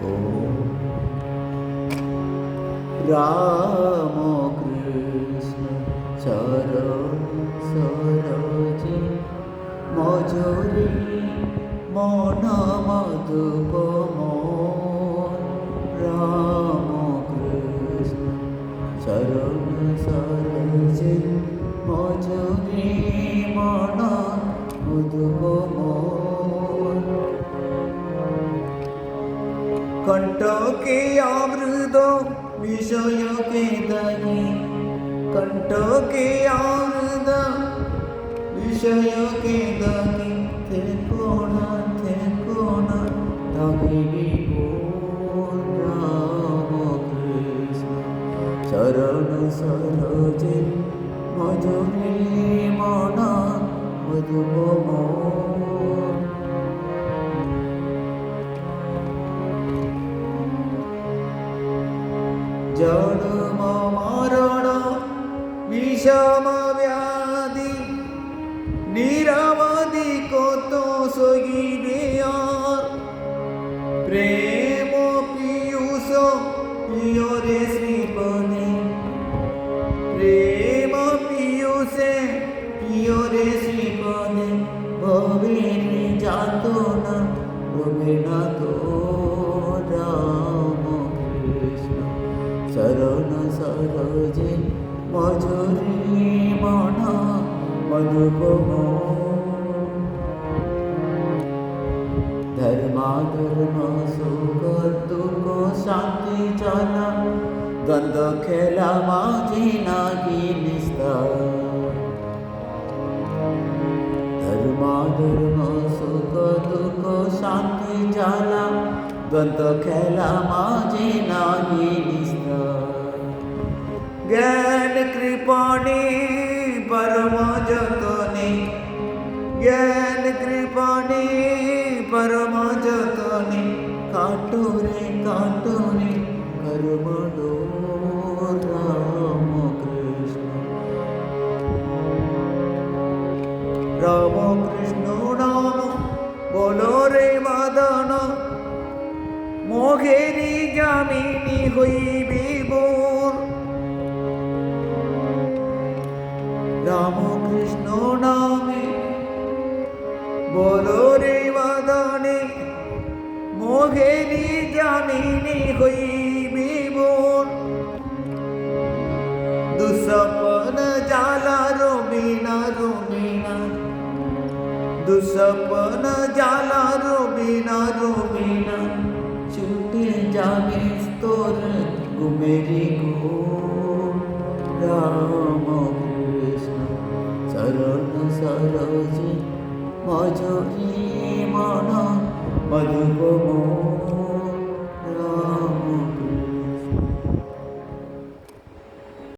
ও রাম কৃষ্ণ চরণ সরোজে মজরে মন মধুপ রাম কৃষ্ণ চরণ সরোজে মজরে মন মধুপ কণ্ঠকে অমৃত বিষয়কে দায়ী কণ্ঠকে অমৃত বিষয়কে দায়ী থেকো না তবে রাম কৃষ্ণ চরণ সরোজে মজরে মন মধুপ জন্ম মরণ বিষম ব্যাধি নিরবধি কত সহিবে আর প্রেম পীয়ূষ প্রিয়রে শ্রীপদে প্রেম পীয়ূষে প্রিয়রে শ্রীপদে ভবের যাতনা রবে না তো রাম কৃষ্ণ চরণ সরোজে মজরে মন মধুপ ধর্মাধর্ম সুখ দুঃখ শান্তি চলা দ্বন্দ্ব খেলা মাঝে নাহি নিস্তার ধর্মাধর্ম সুখ দুঃখ শান্তি চলা দ্বন্দ্ব খেলা মাঝে নাহি নিস্তার জ্ঞান কৃপণে পরম যতনে জ্ঞান কৃপণে পরম যতনে কাটরে কর্মণো রাম কৃষ্ণ রাম কৃষ্ণ নাম বলো রে মদন মোহেরি জামিনী হইবে বোর রাম কৃষ্ণ নামে বলো রে মদনে মোহেরি জামিনী হইবে বোর দুঃস্বপ্ন জ্বালা রবিনা দুঃস্বপ্ন জ্বালা রবিনা ছুটে যাবে তোর ঘুমেরি গো রাম কৃষ্ণ চরণ সরোজে মজরে মন মধুপ